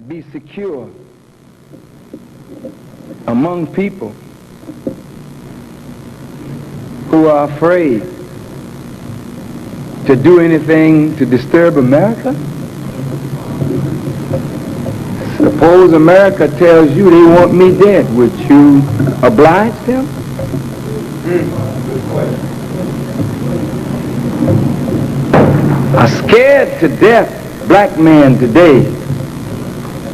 be secure among people who are afraid to do anything to disturb America? Suppose America tells you they want me dead, would you oblige them? A scared to death black man today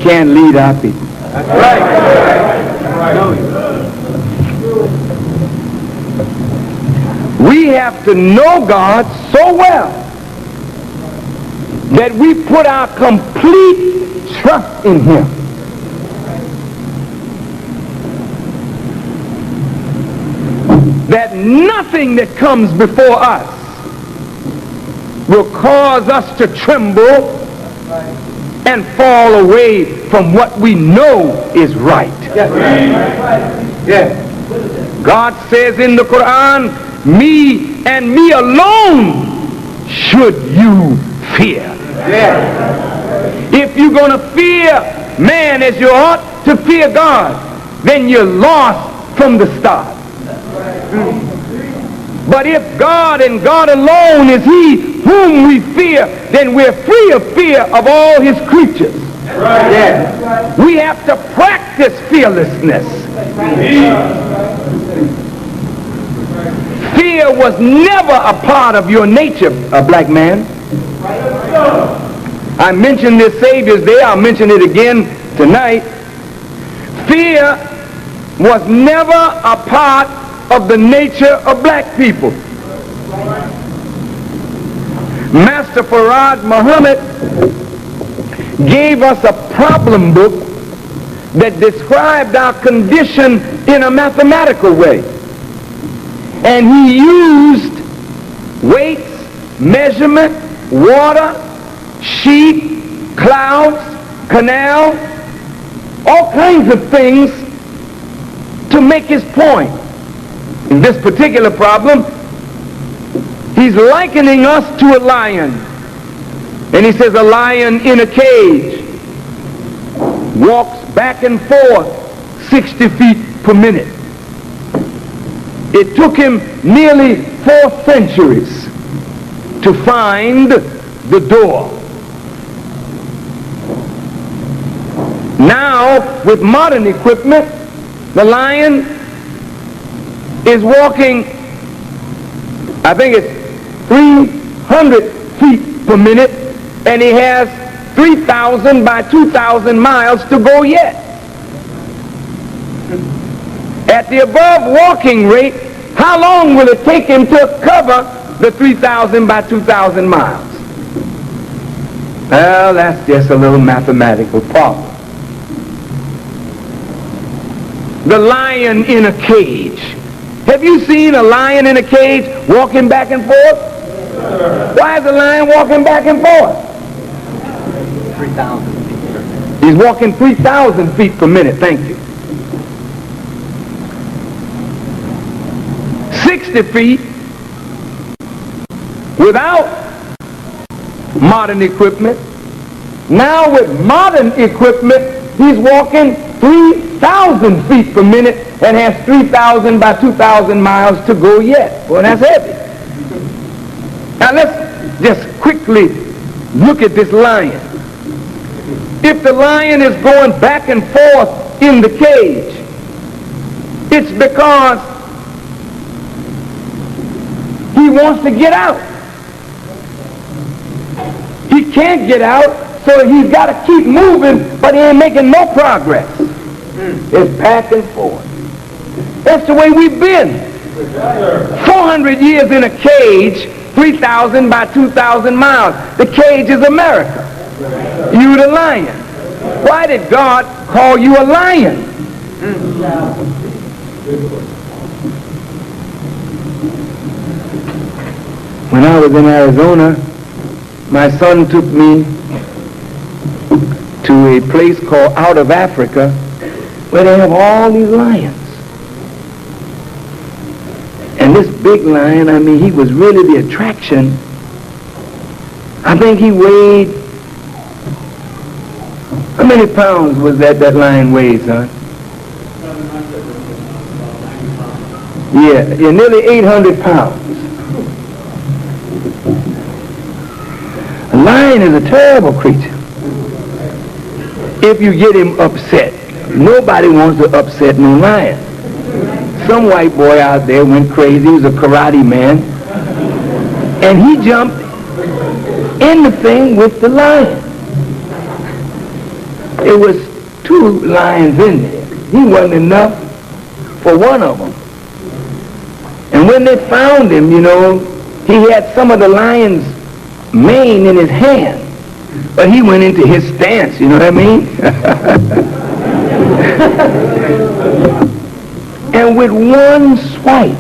can't lead our people. That's right. We have to know God so well that we put our complete trust in Him. That nothing that comes before us will cause us to tremble and fall away from what we know is right. Yes. God says in the Quran, me and me alone should you fear. Yes. If you're going to fear man as you ought to fear God, then you're lost from the start. But if God and God alone is He whom we fear, then we're free of fear of all His creatures. Right. Yes. We have to practice fearlessness. Fear was never a part of your nature, black man. I mentioned this Savior's Day. I'll mention it again tonight. Fear was never a part of the nature of black people. Master Farad Muhammad gave us a problem book that described our condition in a mathematical way. And he used weights, measurement, water, sheep, clouds, canal, all kinds of things to make his point. In this particular problem, he's likening us to a lion. And he says a lion in a cage walks back and forth 60 feet per minute. It took him nearly 4 centuries to find the door. Now, with modern equipment, the lion is walking, I think it's 300 feet per minute, and he has 3,000 by 2,000 miles to go yet. At the above walking rate, how long will it take him to cover the 3,000 by 2,000 miles? Well, that's just a little mathematical problem. The lion in a cage. Have you seen a lion in a cage walking back and forth? Why is the lion walking back and forth? 3,000 feet. He's walking 3,000 feet per minute. Thank you. 60 feet without modern equipment. Now with modern equipment, he's walking 3,000 feet per minute and has 3,000 by 2,000 miles to go yet. Well, that's heavy. Now let's just quickly look at this lion. If the lion is going back and forth in the cage, it's because he wants to get out. He can't get out, so he's got to keep moving, but he ain't making no progress. It's back and forth. That's the way we've been. 400 years in a cage, 3,000 by 2,000 miles. The cage is America. You the lion. Why did God call you a lion? When I was in Arizona, my son took me to a place called Out of Africa where they have all these lions. And this big lion, I mean, he was really the attraction. I think he weighed How many pounds was that lion weighed, son? Yeah, nearly 800 pounds. A lion is a terrible creature. If you get him upset, nobody wants to upset no lion. Some white boy out there went crazy. He was a karate man. And he jumped in the thing with the lion. There was 2 lions in there. He wasn't enough for one of them. And when they found him, you know, he had some of the lion's mane in his hand. But he went into his stance, you know what I mean? And with one swipe,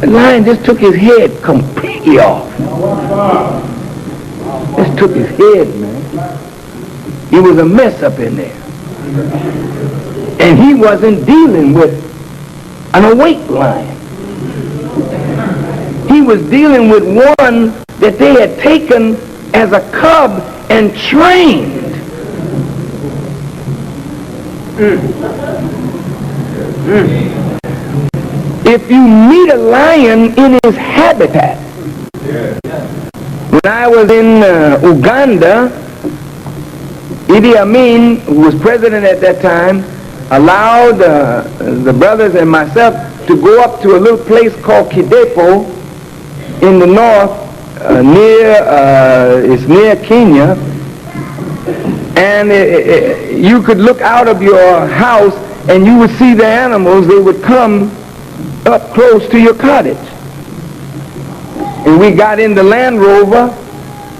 the lion just took his head completely off. Just took his head, man. It was a mess up in there. And he wasn't dealing with an awake lion. He was dealing with one that they had taken as a cub and trained. If you meet a lion in his habitat, when I was in Uganda, Idi Amin, who was president at that time, allowed the brothers and myself to go up to a little place called Kidepo in the north, it's near Kenya, and you could look out of your house and you would see the animals. They would come up close to your cottage. And we got in the Land Rover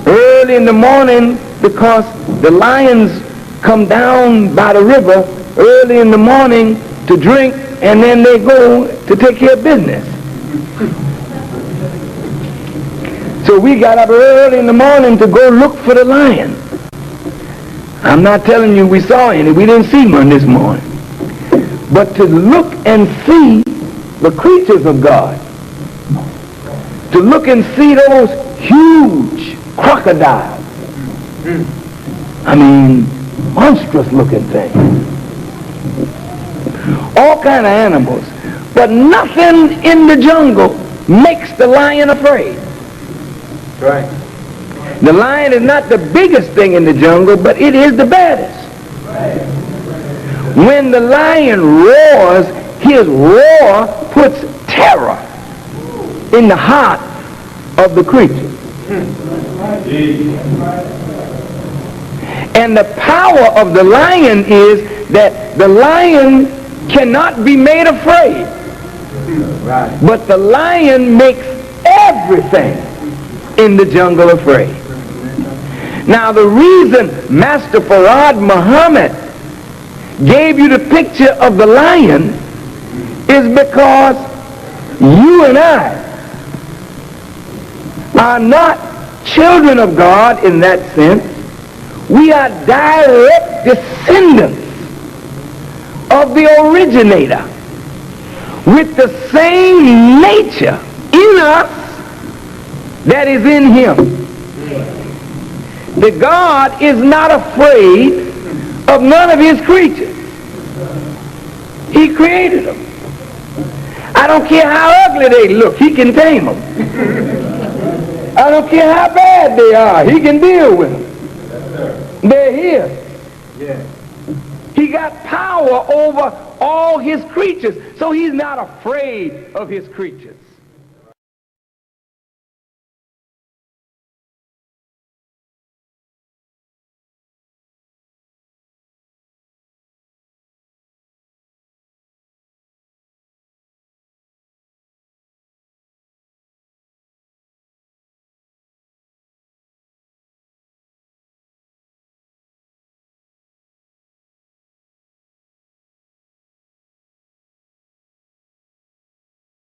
early in the morning because the lions come down by the river early in the morning to drink, and then they go to take care of business. So we got up early in the morning to go look for the lion. I'm not telling you we saw any. We didn't see one this morning. But to look and see the creatures of God, to look and see those huge crocodiles, I mean, monstrous looking things, all kind of animals, but nothing in the jungle makes the lion afraid. Right. The lion is not the biggest thing in the jungle, but it is the baddest. Right. When the lion roars, his roar puts terror in the heart of the creature. And the power of the lion is that the lion cannot be made afraid. Right. But the lion makes everything in the jungle afraid. Now the reason Master Farad Muhammad gave you the picture of the lion is because you and I are not children of God in that sense. We are direct descendants of the originator with the same nature in us that is in him. The God is not afraid of none of his creatures. He created them. I don't care how ugly they look, he can tame them. I don't care how bad they are, he can deal with them. They're here. Yeah. He got power over all his creatures, so he's not afraid of his creatures.